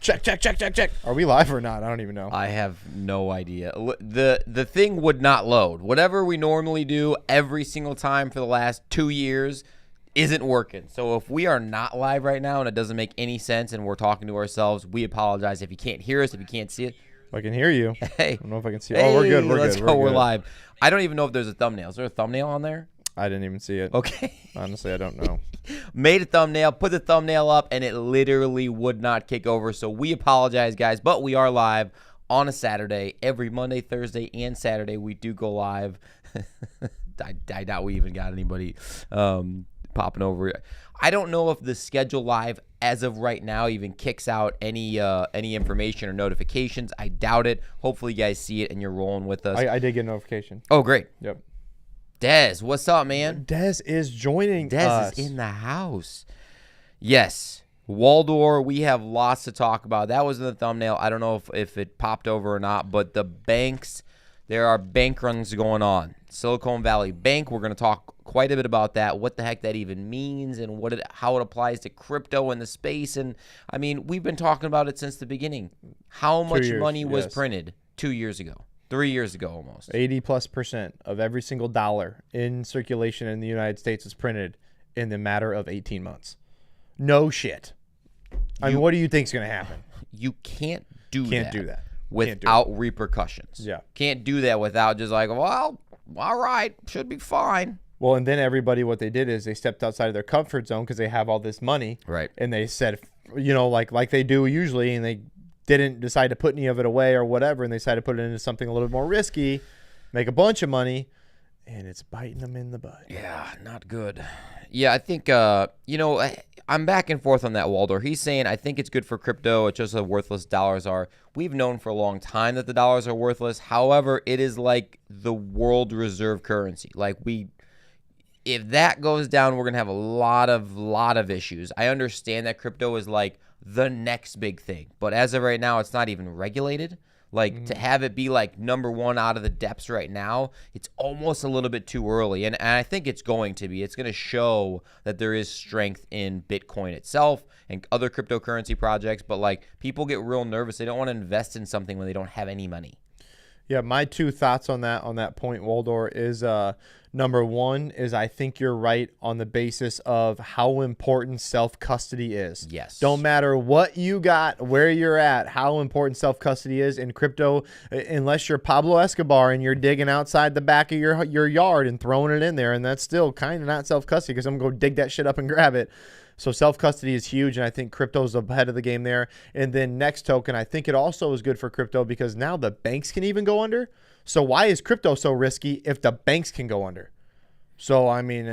Check. Are we live or not? I don't even know. I have no idea. The thing would not load. Whatever we normally do every single time for the last 2 years isn't working. So if we are not live right now and it doesn't make any sense and we're talking to ourselves, we apologize if you can't hear us, if you can't see it. I can hear you. Hey. I don't know if I can see it. Oh, we're good. Let's go. We're live. I don't even know if there's a thumbnail. Is there a thumbnail on there? I didn't even see it. Okay. Honestly, I don't know. Made a thumbnail, put the thumbnail up, and it literally would not kick over. So we apologize, guys, but we are live on a Saturday. Every Monday, Thursday, and Saturday, we do go live. I doubt we even got anybody popping over. I don't know if the schedule live as of right now even kicks out any information or notifications. I doubt it. Hopefully, you guys see it and you're rolling with us. I did get a notification. Oh, great. Yep. Dez, what's up, man? Dez is joining us. Dez is in the house. Yes. Waldor, we have lots to talk about. That was in the thumbnail. I don't know if it popped over or not, but the banks, there are bank runs going on. Silicon Valley Bank, we're going to talk quite a bit about that, what the heck that even means and how it applies to crypto in the space. And, I mean, we've been talking about it since the beginning. How much money was printed 2 years ago? 3 years ago almost. 80+% of every single dollar in circulation in the United States is printed in the matter of 18 months. No shit. I mean, what do you think is going to happen? You can't do that without repercussions. Yeah. Can't do that without just like, well, all right, should be fine. Well, and then everybody, what they did is they stepped outside of their comfort zone because they have all this money. Right. And they said, you know, like they do usually, and they didn't decide to put any of it away or whatever, and they decided to put it into something a little bit more risky, make a bunch of money, and it's biting them in the butt. Yeah, not good. Yeah, I think, you know, I'm back and forth on that, Waldor. He's saying, I think it's good for crypto. It's just how worthless dollars are. We've known for a long time that the dollars are worthless. However, it is like the world reserve currency. Like if that goes down, we're going to have a lot of issues. I understand that crypto is like the next big thing, but as of right now, it's not even regulated. Like to have it be like number one out of the depths right now, it's almost a little bit too early. And I think it's going to be. It's going to show that there is strength in Bitcoin itself and other cryptocurrency projects. But like people get real nervous. They don't want to invest in something when they don't have any money. Yeah, my two thoughts on that point, Waldor, is number one is I think you're right on the basis of how important self-custody is. Yes. Don't matter what you got, where you're at, how important self-custody is in crypto, unless you're Pablo Escobar and you're digging outside the back of your yard and throwing it in there, and that's still kind of not self-custody because I'm going to go dig that shit up and grab it. So self-custody is huge, and I think crypto's ahead of the game there. And then next token, I think it also is good for crypto because now the banks can even go under. So why is crypto so risky if the banks can go under? So, I mean,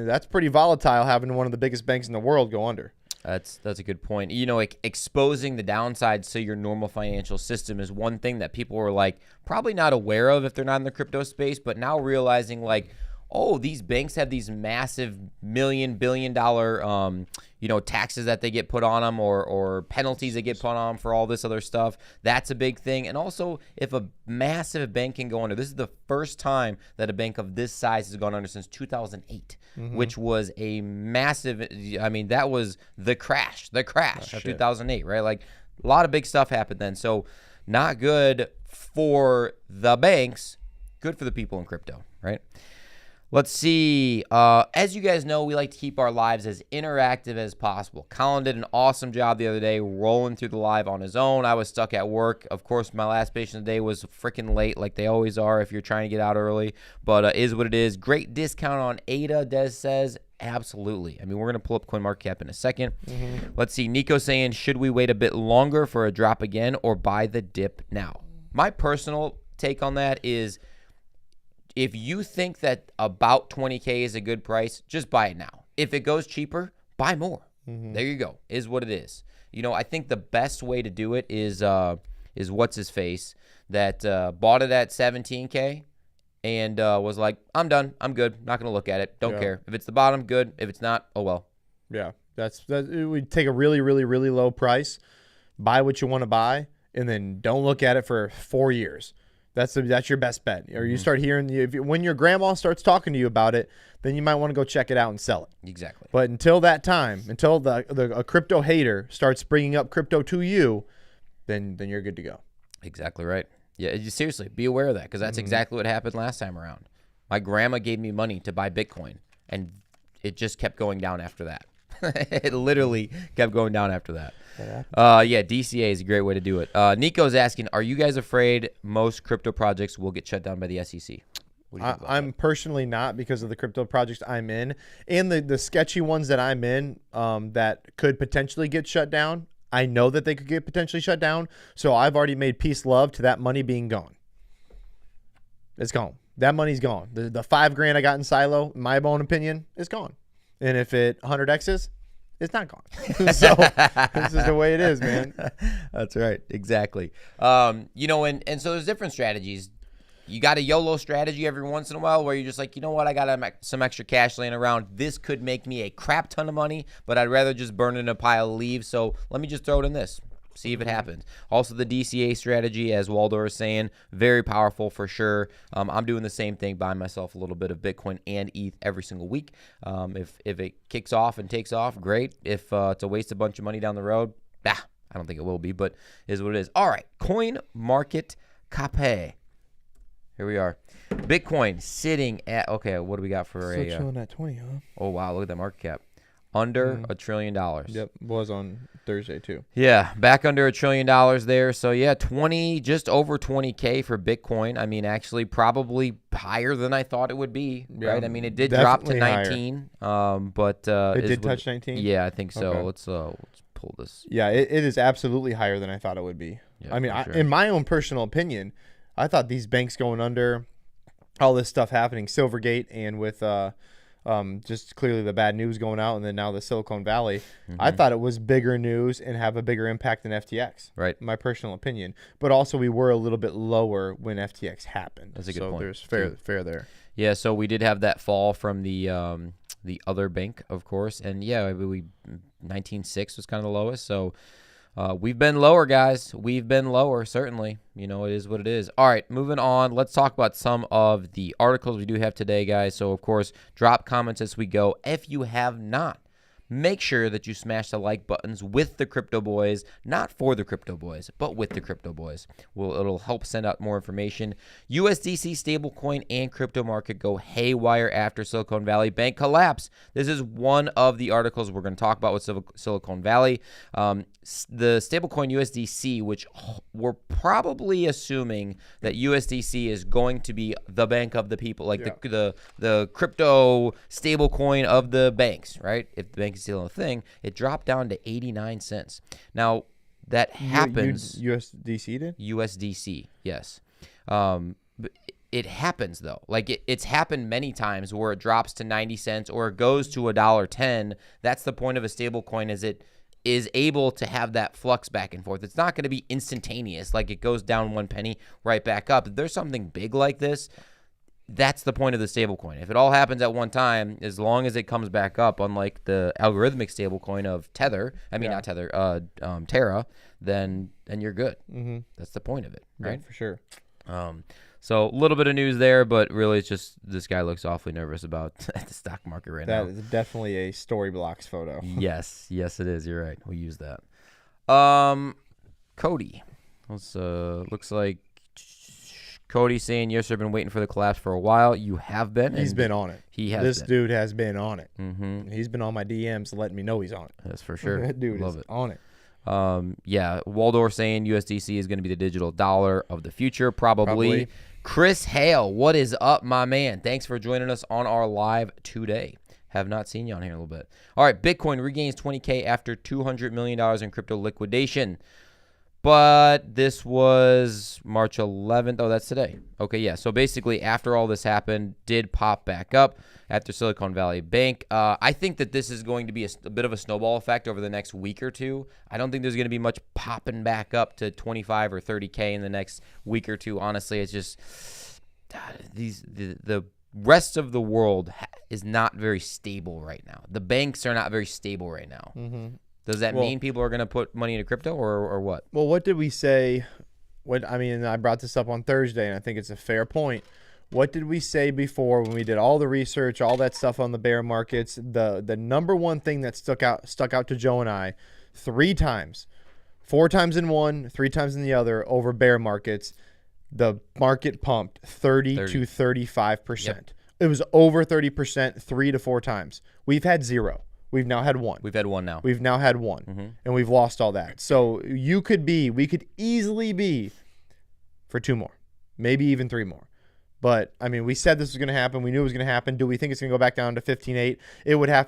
that's pretty volatile having one of the biggest banks in the world go under. That's a good point. You know, exposing the downsides to your normal financial system is one thing that people were like probably not aware of if they're not in the crypto space, but now realizing like, oh, these banks have these massive billion-dollar, you know, taxes that they get put on them or penalties that get put on them for all this other stuff. That's a big thing. And also, if a massive bank can go under, this is the first time that a bank of this size has gone under since 2008, which was a massive, I mean, that was the crash of 2008, right? Like, a lot of big stuff happened then. So, not good for the banks, good for the people in crypto, right? Let's see. As you guys know, we like to keep our lives as interactive as possible. Colin did an awesome job the other day rolling through the live on his own. I was stuck at work. Of course, my last patient of the day was freaking late like they always are if you're trying to get out early. But is what it is. Great discount on ADA, Des says. Absolutely. I mean, we're going to pull up CoinMarketCap in a second. Let's see. Nico saying, should we wait a bit longer for a drop again or buy the dip now? My personal take on that is, if you think that about 20K is a good price, just buy it now. If it goes cheaper, buy more. There you go. Is what it is. You know, I think the best way to do it is what's his face that bought it at 17K and was like, I'm done. I'm good. Not going to look at it. Don't care. If it's the bottom, good. If it's not, oh well. Yeah, we take a really, really, really low price, buy what you want to buy, and then don't look at it for 4 years. That's your best bet. Or you start hearing, when your grandma starts talking to you about it, then you might want to go check it out and sell it. Exactly. But until that time, until a crypto hater starts bringing up crypto to you, then you're good to go. Exactly right. Yeah, seriously, be aware of that because that's exactly what happened last time around. My grandma gave me money to buy Bitcoin, and it just kept going down after that. It literally kept going down after that. Yeah, DCA is a great way to do it. Nico's asking, are you guys afraid most crypto projects will get shut down by the SEC? I'm personally not, because of the crypto projects I'm in and the sketchy ones that I'm in that could potentially get shut down. I know that they could get potentially shut down. So I've already made peace love to that money being gone. It's gone. That money's gone. The $5,000 I got in Silo, in my own opinion, is gone. And if it 100X's, it's not gone. So this is the way it is, man. That's right. Exactly. And so there's different strategies. You got a YOLO strategy every once in a while where you're just like, you know what, I got some extra cash laying around. This could make me a crap ton of money, but I'd rather just burn it in a pile of leaves. So let me just throw it in this. See if it happens. Also, the DCA strategy, as Waldo is saying, very powerful for sure. I'm doing the same thing, buying myself a little bit of Bitcoin and ETH every single week. If it kicks off and takes off, great. If it's a waste of a bunch of money down the road, I don't think it will be, but it is what it is. All right, Coin Market Cap. Here we are. Bitcoin sitting at, okay, what do we got for Still chilling at 20, huh? Oh, wow, look at that market cap. Under $1 trillion. Yep, was on Thursday too. Yeah, back under $1 trillion there. So yeah, just over 20K for Bitcoin. I mean, actually, probably higher than I thought it would be. Yeah, right? I mean, it did drop to 19, but it did touch 19. Yeah, I think so. Okay. Let's pull this. Yeah, it is absolutely higher than I thought it would be. Yeah, I mean, sure. in my own personal opinion, I thought these banks going under, all this stuff happening, Silvergate, and with just clearly the bad news going out, and then now the Silicon Valley, I thought it was bigger news and have a bigger impact than FTX. Right. My personal opinion. But also we were a little bit lower when FTX happened. That's a good point. There's fair there. Yeah, so we did have that fall from the other bank, of course, and yeah, we 19.6 was kind of the lowest. So we've been lower, guys. We've been lower, certainly. You know, it is what it is. All right, moving on. Let's talk about some of the articles we do have today, guys. So, of course, drop comments as we go. If you have not, make sure that you smash the like buttons with the Crypto Boys, not for the Crypto Boys, but with the Crypto Boys. It'll help send out more information. USDC stablecoin and crypto market go haywire after Silicon Valley Bank collapse. This is one of the articles we're going to talk about with Silicon Valley. The stablecoin USDC, which we're probably assuming that USDC is going to be the bank of the people, like the crypto stablecoin of the banks, right? If the bank is still a thing, it dropped down to 89 cents. Now, that happens. USDC did? USDC, yes. It happens, though. Like, it's happened many times where it drops to 90 cents or it goes to $1.10. That's the point of a stablecoin, is it is able to have that flux back and forth. It's not going to be instantaneous, like it goes down 1 penny, right back up. If there's something big like this, that's the point of the stablecoin. If it all happens at one time, as long as it comes back up, unlike the algorithmic stablecoin of Tether, not Tether, Terra, then you're good. Mm-hmm. That's the point of it, right? Yeah, for sure. So a little bit of news there, but really it's just this guy looks awfully nervous about the stock market right now. That is definitely a story blocks photo. Yes, it is. You're right. We'll use that. Cody. Looks like Cody saying, yes, I've been waiting for the collapse for a while. You have been. He's been on it. This dude has been on it. Mm-hmm. He's been on my DMs letting me know he's on it. That's for sure. That dude is on it. Waldorf saying USDC is going to be the digital dollar of the future, probably. Chris Hale, what is up, my man? Thanks for joining us on our live today. Have not seen you on here in a little bit. All right, Bitcoin regains 20K after $200 million in crypto liquidation. But this was March 11th. Oh, that's today. Okay, yeah. So basically, after all this happened, did pop back up after Silicon Valley Bank. I think that this is going to be a bit of a snowball effect over the next week or two. I don't think there's going to be much popping back up to 25 or 30K in the next week or two. Honestly, it's just the rest of the world is not very stable right now. The banks are not very stable right now. Mm-hmm. Does that mean people are going to put money into crypto or what? Well, what did we say? I brought this up on Thursday, and I think it's a fair point. What did we say before when we did all the research, all that stuff on the bear markets? The number one thing that stuck out to Joe and I 3 times 4 times in one, 3 times in the other over bear markets. The market pumped 30 to 35%. Yep. It was over 30% 3 to 4 times. We've had 0. We've now had 1. We've had 1 now. We've now had 1, and we've lost all that. So we could easily be for 2 more, maybe even 3 more. But I mean, we said this was going to happen. We knew it was going to happen. Do we think it's going to go back down to 15.8?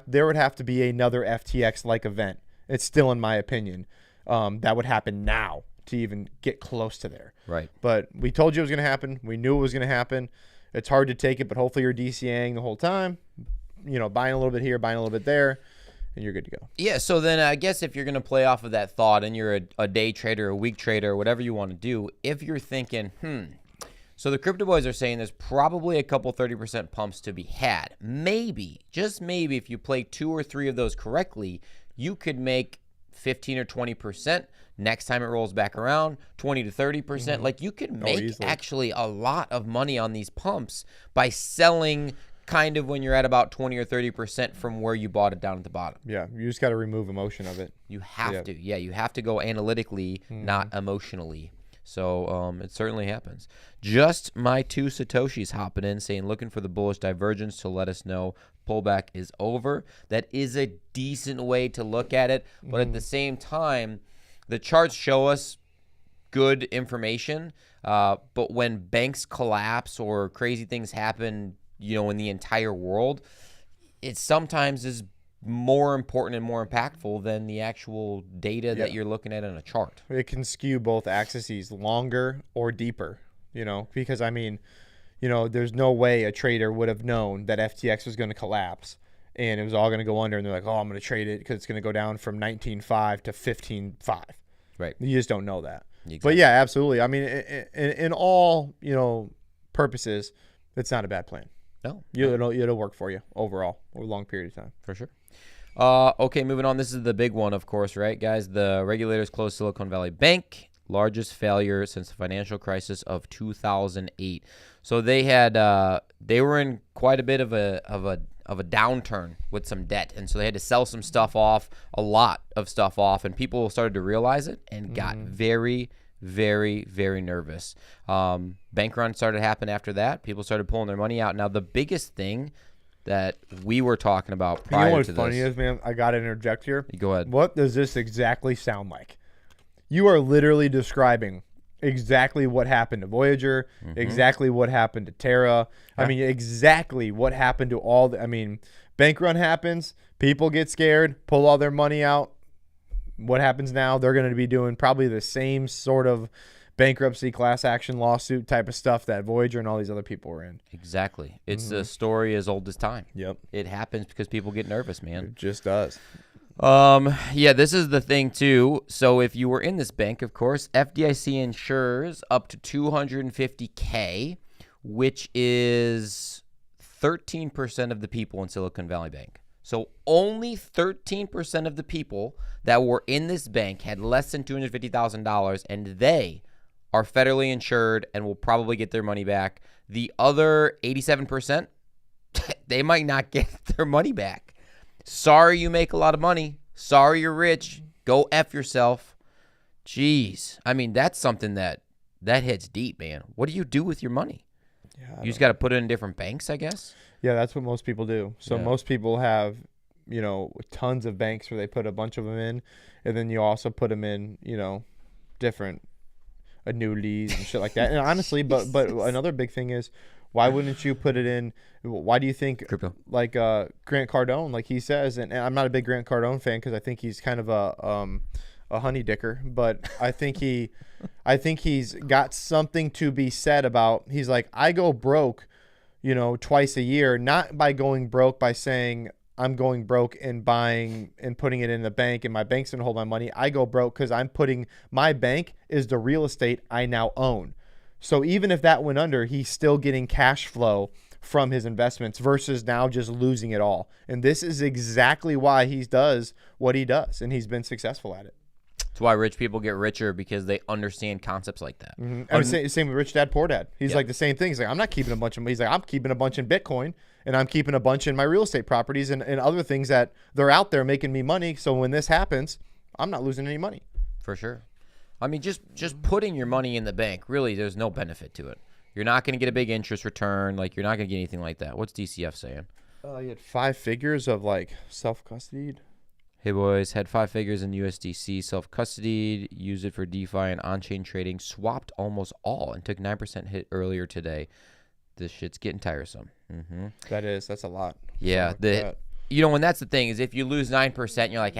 There would have to be another FTX-like event. It's still, in my opinion, that would happen now to even get close to there. Right. But we told you it was going to happen. We knew it was going to happen. It's hard to take it, but hopefully you're DCAing the whole time. You know, buying a little bit here, buying a little bit there, and you're good to go. Yeah, so then I guess if you're going to play off of that thought and you're a day trader, a week trader, whatever you want to do, if you're thinking, so the crypto boys are saying there's probably a couple 30% pumps to be had. Maybe, just maybe, if you play 2 or 3 of those correctly, you could make 15 or 20%. Next time it rolls back around, 20 to 30%. Like, you could make actually a lot of money on these pumps by selling kind of when you're at about 20 or 30% from where you bought it down at the bottom. Yeah, you just got to remove emotion of it. You have to. Yeah, you have to go analytically, not emotionally. So it certainly happens. Just my 2 Satoshis hopping in saying, looking for the bullish divergence to let us know pullback is over. That is a decent way to look at it. But at the same time, the charts show us good information. But when banks collapse or crazy things happen, you know, in the entire world, it sometimes is more important and more impactful than the actual data that you're looking at in a chart. It can skew both axes, longer or deeper, you know, because I mean, you know, there's no way a trader would have known that FTX was going to collapse and it was all going to go under, and they're like, oh, I'm going to trade it because it's going to go down from 19.5 to 15.5. Right. You just don't know that. Exactly. But yeah, absolutely. I mean, in all, you know, purposes, it's not a bad plan. No. It'll work for you overall over a long period of time. For sure. Okay, moving on. This is the big one, of course, right, guys? The regulators closed Silicon Valley Bank, largest failure since the financial crisis of 2008. So they were in quite a bit of a downturn with some debt, and so they had to sell some stuff off, a lot of stuff off, and people started to realize it and got very, very, very nervous. Bank run started to happen after that. People started pulling their money out. Now, the biggest thing that we were talking about prior to this. You know what's funny is, man, I got to interject here. Go ahead. What does this exactly sound like? You are literally describing exactly what happened to Voyager, exactly what happened to Terra. Yeah. I mean, exactly what happened to all the, I mean, bank run happens, people get scared, pull all their money out. What happens now? They're going to be doing probably the same sort of bankruptcy, class action lawsuit type of stuff that Voyager and all these other people were in. Exactly. It's a story as old as time. Yep. It happens because people get nervous, man. It just does. Yeah, this is the thing too. So if you were in this bank, of course, FDIC insures up to $250K, which is 13% of the people in Silicon Valley Bank. So only 13% of the people that were in this bank had less than $250,000, and they are federally insured and will probably get their money back. The other 87%, they might not get their money back. Sorry you make a lot of money. Sorry you're rich. Go F yourself. Jeez. I mean, that's something that hits deep, man. What do you do with your money? Yeah, you just got to put it in different banks, I guess? Yeah, that's what most people do. So most people have, you know, tons of banks where they put a bunch of them in, and then you also put them in, you know, different annuities and shit like that. And honestly, but another big thing is, why wouldn't you put it in? Why do you think crypto? Like Grant Cardone, like he says, and I'm not a big Grant Cardone fan because I think he's kind of a honey dicker, but I think he's got something to be said about. He's like, I go broke, you know, twice a year, not by going broke by saying I'm going broke and buying and putting it in the bank and my bank's gonna hold my money. I go broke because I'm putting, my bank is the real estate I now own. So even if that went under, he's still getting cash flow from his investments versus now just losing it all. And this is exactly why he does what he does, and he's been successful at it. That's why rich people get richer, because they understand concepts like that. Mm-hmm. I mean, same with Rich Dad Poor Dad. He's like the same thing. He's like, I'm not keeping a bunch of. He's like, I'm keeping a bunch in Bitcoin, and I'm keeping a bunch in my real estate properties and other things that they're out there making me money. So when this happens, I'm not losing any money. For sure. I mean, just putting your money in the bank, really, there's no benefit to it. You're not going to get a big interest return. Like, you're not going to get anything like that. What's DCF saying? You had 5 figures of like self-custodied. Hey, boys, had 5 figures in USDC, self-custodied, used it for DeFi and on-chain trading, swapped almost all, and took 9% hit earlier today. This shit's getting tiresome. Mm-hmm. That's a lot. Yeah. When that's the thing is if you lose 9%, you're like,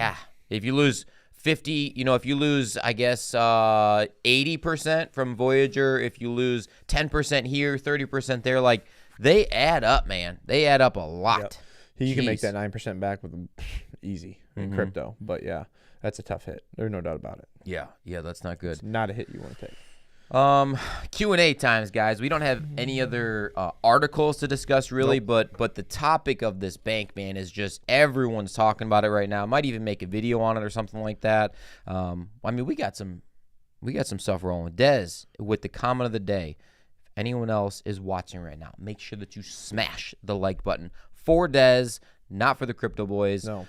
if you lose 50, if you lose, I guess, 80% from Voyager, if you lose 10% here, 30% there, like, they add up, man. They add up a lot. Yep. You can make that 9% back with easy in crypto. But, yeah, that's a tough hit. There's no doubt about it. Yeah, that's not good. It's not a hit you want to take. Q&A times, guys. We don't have any other articles to discuss, really, but the topic of this bank, man, is just everyone's talking about it right now. Might even make a video on it or something like that. I mean, we got some stuff rolling. Dez with the comment of the day. If anyone else is watching right now, make sure that you smash the like button for Dez, not for the Crypto Boys. No.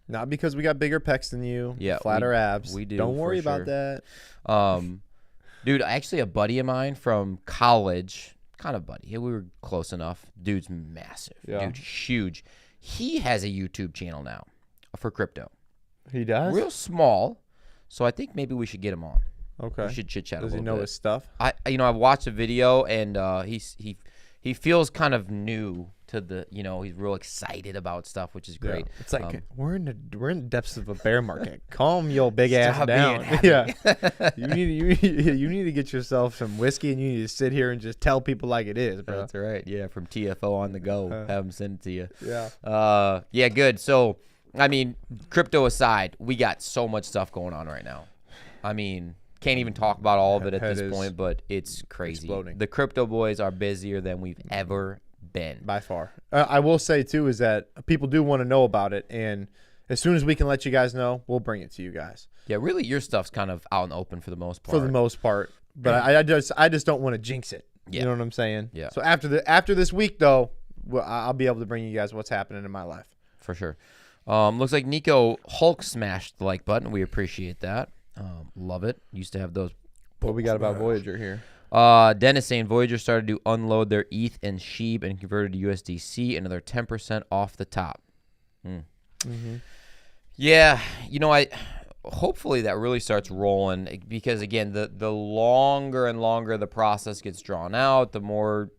Not because we got bigger pecs than you. Yeah, flatter abs. We do. Don't worry about that. Dude, actually, a buddy of mine from college, kind of buddy. We were close enough. Dude's massive. Yeah. Dude, huge. He has a YouTube channel now for crypto. He does? Real small. So I think maybe we should get him on. Okay. We should chit chat a little bit. Does he know his stuff? I've watched a video and he feels kind of new to the, he's real excited about stuff, which is great. Yeah. It's like we're in the depths of a bear market. Calm your big ass down. Yeah, you need to get yourself some whiskey and you need to sit here and just tell people like it is, bro. That's right. Yeah, from TFO on the go, have them send it to you. Yeah. Yeah, good. So, I mean, crypto aside, we got so much stuff going on right now. I mean, can't even talk about all of it at this point, but it's crazy. Exploding. The Crypto Boys are busier than we've ever been. By far. I will say, too, is that people do want to know about it, and as soon as we can let you guys know, we'll bring it to you guys. Yeah, really, your stuff's kind of out in the open for the most part. For the most part. But I just don't want to jinx it. Yeah. You know what I'm saying? Yeah. So after this week, though, I'll be able to bring you guys what's happening in my life. For sure. Looks like Nico Hulk smashed the like button. We appreciate that. Love it. Used to have those. What we got about Voyager here? Dennis saying Voyager started to unload their ETH and SHIB and converted to USDC, another 10% off the top. Yeah, hopefully that really starts rolling because, again, the longer and longer the process gets drawn out, the more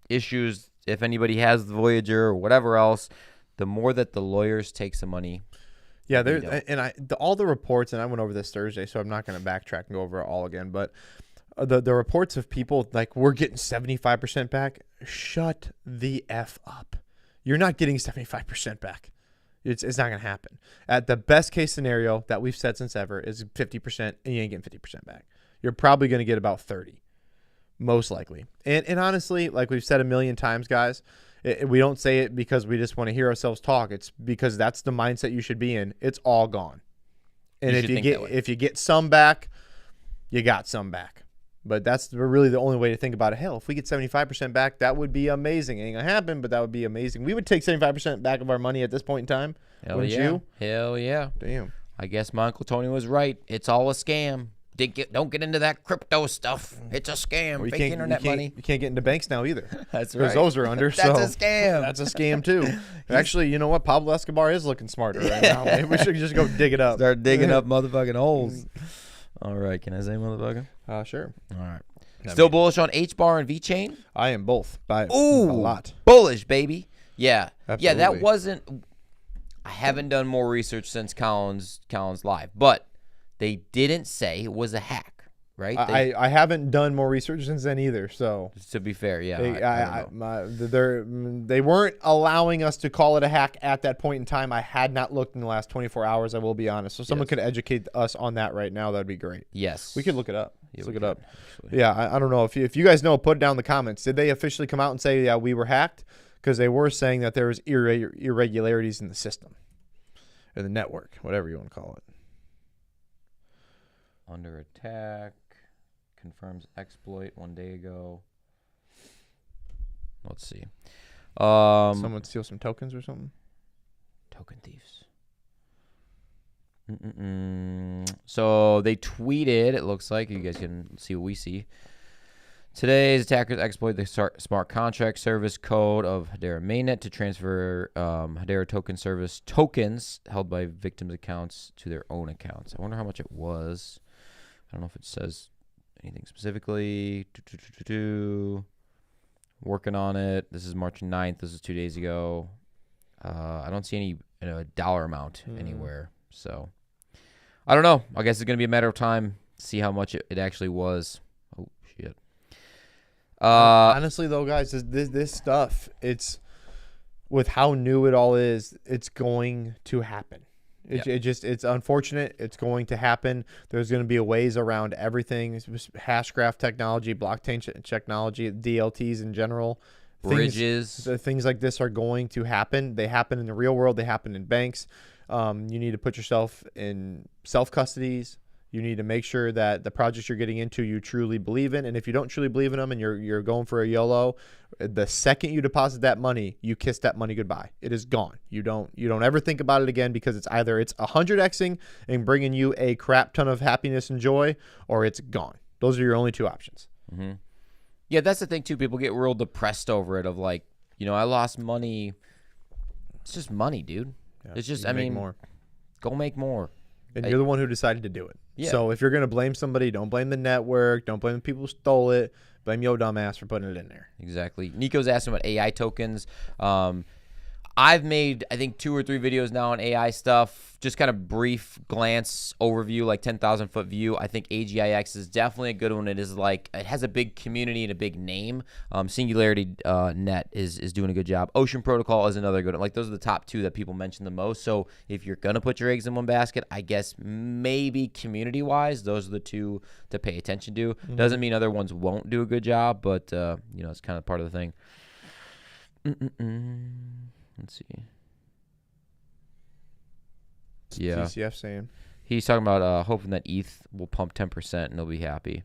issues, if anybody has the Voyager or whatever else, the more that the lawyers take some money. Yeah, all the reports, and I went over this Thursday, so I'm not going to backtrack and go over it all again, but the reports of people like, we're getting 75% back. Shut the F up. You're not getting 75% back. It's not going to happen. At the best case scenario that we've said since ever is 50%, and you ain't getting 50% back. You're probably going to get about 30, most likely. And honestly, like we've said a million times, guys, we don't say it because we just want to hear ourselves talk. It's because that's the mindset you should be in. It's all gone. And if you get some back, you got some back. But that's really the only way to think about it. Hell, if we get 75% back, that would be amazing. It ain't going to happen, but that would be amazing. We would take 75% back of our money at this point in time. Wouldn't you? Hell yeah. Damn. I guess my Uncle Tony was right. It's all a scam. Don't get into that crypto stuff. It's a scam. Fake internet money. You can't get into banks now either. That's right. Because those are under. That's a scam. That's a scam too. Actually, you know what? Pablo Escobar is looking smarter right now. Maybe we should just go dig it up. Start digging up motherfucking holes. All right. Can I say motherfucker? Sure. All right. Still bullish on H-bar and VeChain? I am both. By a lot. Bullish, baby. Yeah. Absolutely. Yeah, that wasn't. I haven't done more research since Collins Live, but they didn't say it was a hack, right? I haven't done more research since then either. So to be fair, yeah, they weren't allowing us to call it a hack at that point in time. I had not looked in the last 24 hours. I will be honest. So someone could educate us on that right now. That'd be great. Yes, we could look it up. Let's look it up. Actually. Yeah, I don't know if you guys know. Put it down in the comments. Did they officially come out and say we were hacked? Because they were saying that there was irregularities in the system, or the network, whatever you want to call it. Under attack, confirms exploit 1 day ago. Let's see. Someone steal some tokens or something? Token thieves. So they tweeted, it looks like, you guys can see what we see. Today's attackers exploit the smart contract service code of Hedera mainnet to transfer Hedera token service tokens held by victims' accounts to their own accounts. I wonder how much it was. I don't know if it says anything specifically. Working on it. This is March 9th. This is 2 days ago. I don't see any dollar amount anywhere. So I don't know. I guess it's going to be a matter of time to see how much it actually was. Oh, shit. Honestly, though, guys, this stuff, it's with how new it all is, it's going to happen. It's unfortunate. It's going to happen. There's going to be ways around everything. Hashgraph technology, blockchain technology, DLTs in general. Bridges. Things like this are going to happen. They happen in the real world. They happen in banks. You need to put yourself in self-custodies. You need to make sure that the projects you're getting into you truly believe in. And if you don't truly believe in them and you're going for a YOLO, the second you deposit that money, you kiss that money goodbye. It is gone. You don't ever think about it again, because it's either it's 100xing and bringing you a crap ton of happiness and joy, or it's gone. Those are your only two options. Mm-hmm. Yeah, that's the thing too. People get real depressed over it. Of like, I lost money. It's just money, dude. Yeah, it's just, more. Go make more. And you're the one who decided to do it. Yeah. So if you're going to blame somebody, don't blame the network. Don't blame the people who stole it. Blame your dumb ass for putting it in there. Exactly. Nico's asking about AI tokens. I've made, I think, 2 or 3 videos now on AI stuff. Just kind of brief glance overview, like 10,000 foot view. I think AGIX is definitely a good one. It has a big community and a big name. Singularity Net is doing a good job. Ocean Protocol is another good one. Like, those are the top 2 that people mention the most. So if you're gonna put your eggs in one basket, I guess maybe community wise, those are the 2 to pay attention to. Mm-hmm. Doesn't mean other ones won't do a good job, but it's kind of part of the thing. Let's see. Yeah. TCF saying. He's talking about hoping that ETH will pump 10% and they'll be happy.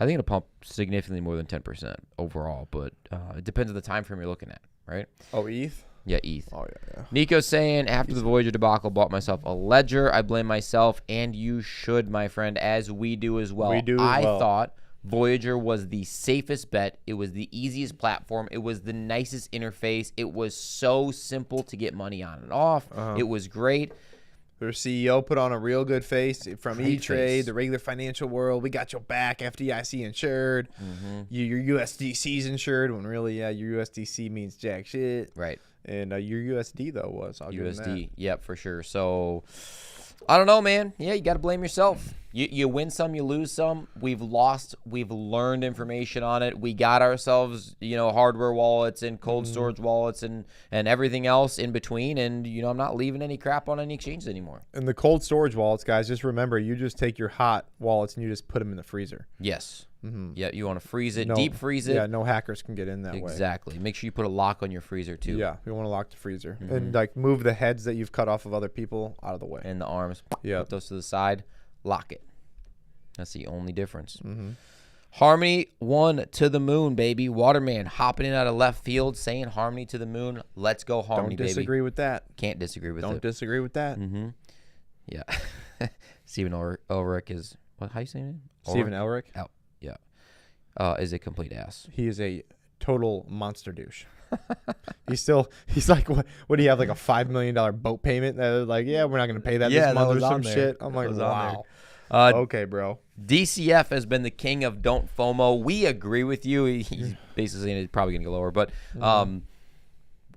I think it'll pump significantly more than 10% overall, but it depends on the time frame you're looking at, right? Oh, ETH? Yeah, ETH. Oh, yeah. Nico's saying, after the Voyager debacle, bought myself a ledger. I blame myself, and you should, my friend, as we do as well. We do as well. I thought Voyager was the safest bet. It was the easiest platform. It was the nicest interface. It was so simple to get money on and off. It was great. Their CEO put on a real good face from Great E-Trade, face. the regular financial world. We got your back, FDIC insured. Your USDC's insured, when really, your USDC means jack shit. Right. And your USD, though, was. I'll give them that. USD, yep, for sure. So, I don't know, man. Yeah, you got to blame yourself. You win some, you lose some. We've learned information on it. We got ourselves, hardware wallets and cold storage wallets and everything else in between. And, I'm not leaving any crap on any exchanges anymore. And the cold storage wallets, guys, just remember, you just take your hot wallets and you just put them in the freezer. Yes. Yeah, you want to freeze it, deep freeze it. Yeah, no hackers can get in that way. Exactly. Make sure you put a lock on your freezer, too. Yeah, you want to lock the freezer. And, move the heads that you've cut off of other people out of the way. And the arms. Yeah. Put those to the side. Lock it. That's the only difference. Harmony 1 to the moon, baby. Waterman hopping in out of left field, saying Harmony to the moon. Let's go Harmony, Don't disagree with that. Can't disagree with it. Don't disagree with that. Yeah. Stephen Ulrich is, how you saying it? Stephen Ulrich? Oh, yeah. Is a complete ass. He is a total monster douche. He's like, what do you have, like a $5 million boat payment? That like, yeah, we're not going to pay that this month or some shit. I'm like, wow. Okay, bro. DCF has been the king of don't FOMO. We agree with you. He's basically saying it's probably going to go lower, but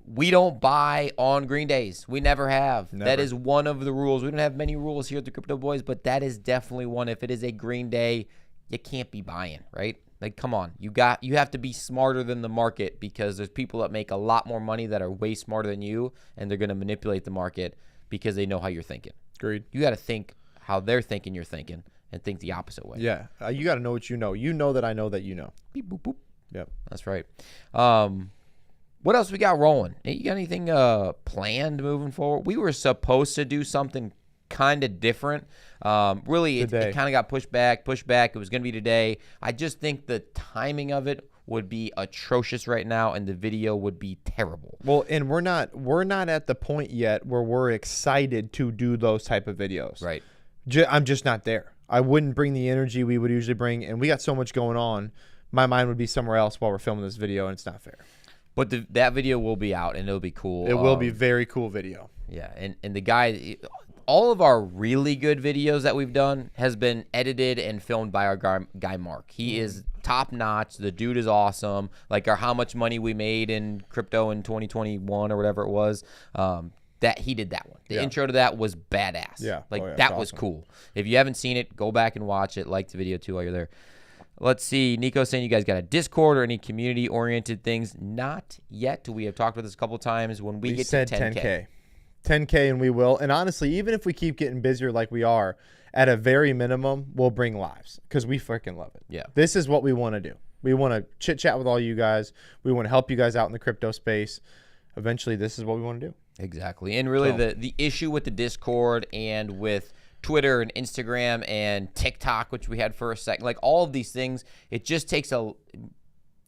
we don't buy on green days. We never have. Never. That is one of the rules. We don't have many rules here at the Crypto Boys, but that is definitely one. If it is a green day, you can't be buying, right? Like, come on. You have to be smarter than the market, because there's people that make a lot more money that are way smarter than you, and they're going to manipulate the market because they know how you're thinking. Agreed. You got to think how they're thinking you're thinking, and think the opposite way. Yeah. You got to know what you know. You know that I know that you know. Beep, boop, boop. Yep. That's right. What else we got rolling? Hey, you got anything planned moving forward? We were supposed to do something kind of different. Really, it kind of got pushed back. It was going to be today. I just think the timing of it would be atrocious right now, and the video would be terrible. Well, and we're not at the point yet where we're excited to do those type of videos. Right. I'm just not there. I wouldn't bring the energy we would usually bring, and we got so much going on. My mind would be somewhere else while we're filming this video, and it's not fair. But that video will be out, and it'll be cool. It will be very cool video. Yeah, and the guy, all of our really good videos that we've done has been edited and filmed by our guy Mark. He is top notch. The dude is awesome. Like our how much money we made in crypto in 2021 or whatever it was. That he did that one. The intro to that was badass. Yeah. Like that was cool. If you haven't seen it, go back and watch it. Like the video too while you're there. Let's see. Nico's saying you guys got a Discord or any community-oriented things? Not yet. We have talked about this a couple times. When we get to 10K. 10K and we will. And honestly, even if we keep getting busier like we are, at a very minimum, we'll bring lives because we freaking love it. Yeah. This is what we want to do. We want to chit-chat with all you guys. We want to help you guys out in the crypto space. Eventually, this is what we want to do. Exactly. And really the issue with the Discord and with Twitter and Instagram and TikTok, which we had for a second, like all of these things, it just takes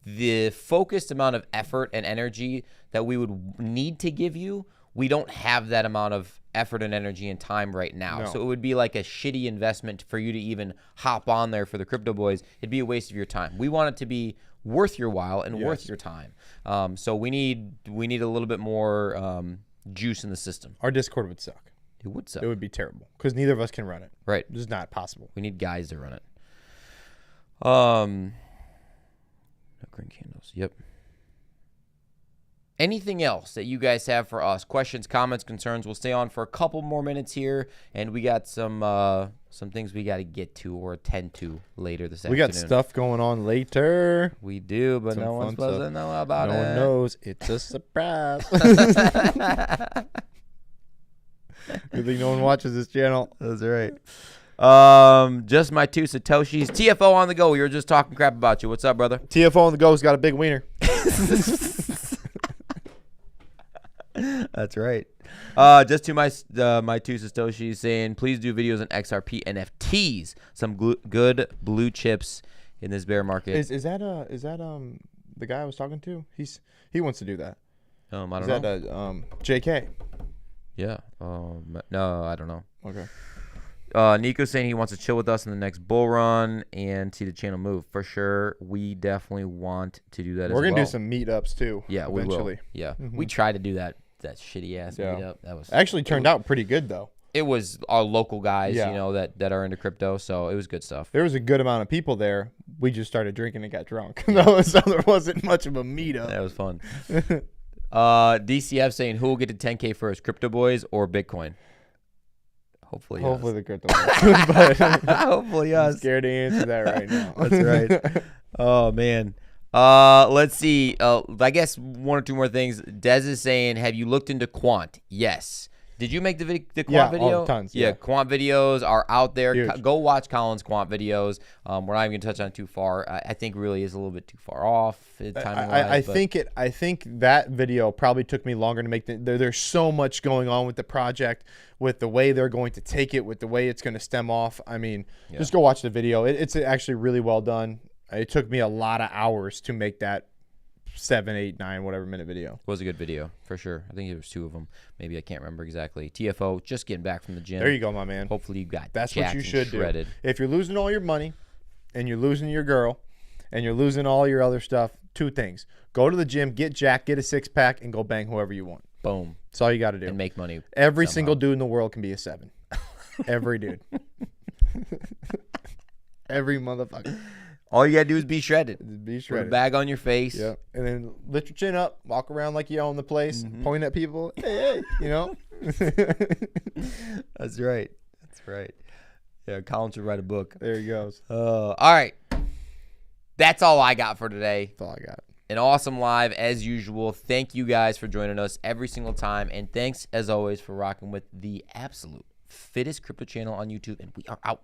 the focused amount of effort and energy that we would need to give you. We don't have that amount of effort and energy and time right now. No. So it would be like a shitty investment for you to even hop on there for the Crypto Boys. It'd be a waste of your time. We want it to be worth your while and worth your time. So we need a little bit more juice in the system. Our Discord would suck. It would suck. It would be terrible because neither of us can run it. Right. It's just not possible. We need guys to run it. No green candles. Yep. Anything else that you guys have for us? Questions, comments, concerns? We'll stay on for a couple more minutes here, and we got some things we got to get to or attend to later this afternoon. We got stuff going on later. We do, but Some no one's supposed to know about it. No one knows. It's a surprise. Good thing no one watches this channel. That's right. Just my 2 Satoshis. TFO on the go. We were just talking crap about you. What's up, brother? TFO on the go's got a big wiener. That's right. Just to my 2 Satoshis saying, please do videos on XRP NFTs. Some good blue chips in this bear market. Is that the guy I was talking to? He wants to do that. I don't know. Is that JK? Yeah. No, I don't know. Okay. Nico's saying he wants to chill with us in the next bull run and see the channel move. For sure, we definitely want to do that as well. We're going to do some meetups too. Yeah, eventually. We will. Yeah. We tried to do that shitty ass meetup. That was actually turned out pretty good though. It was our local guys, you know, that are into crypto, so it was good stuff. There was a good amount of people there. We just started drinking and got drunk. So there wasn't much of a meetup. That was fun. DCF saying, who will get to 10K first, Crypto Boys or Bitcoin? Hopefully the crypto boys. But hopefully us. I'm scared to answer that right now. That's right. Oh, man. Let's see. I guess 1 or 2 more things. Dez is saying, have you looked into quant? Yes. Did you make the quant video? Tons. Yeah, quant videos are out there. Huge. Go watch Colin's quant videos. We're not even going to touch on it too far. I think really is a little bit too far off. I think that video probably took me longer to make. There's so much going on with the project, with the way they're going to take it, with the way it's going to stem off. I mean, just go watch the video. It's actually really well done. It took me a lot of hours to make that 7, 8, 9, whatever minute video. It was a good video for sure. I think there was 2 of them. Maybe I can't remember exactly. TFO, just getting back from the gym. There you go, my man. Hopefully you got that's what you should shredded. do. If you're losing all your money, and you're losing your girl, and you're losing all your other stuff, 2 things: go to the gym, get jacked, get a 6-pack, and go bang whoever you want. Boom. That's all you got to do. And make money. Every single dude in the world can be a 7. Every dude. Every motherfucker. All you gotta do is be shredded. Be shredded. Put a bag on your face. Yep. And then lift your chin up, walk around like you own the place, point at people. Hey, you know? That's right. That's right. Yeah, Colin should write a book. There he goes. All right. That's all I got for today. That's all I got. An awesome live as usual. Thank you guys for joining us every single time. And thanks as always for rocking with the absolute fittest crypto channel on YouTube. And we are out.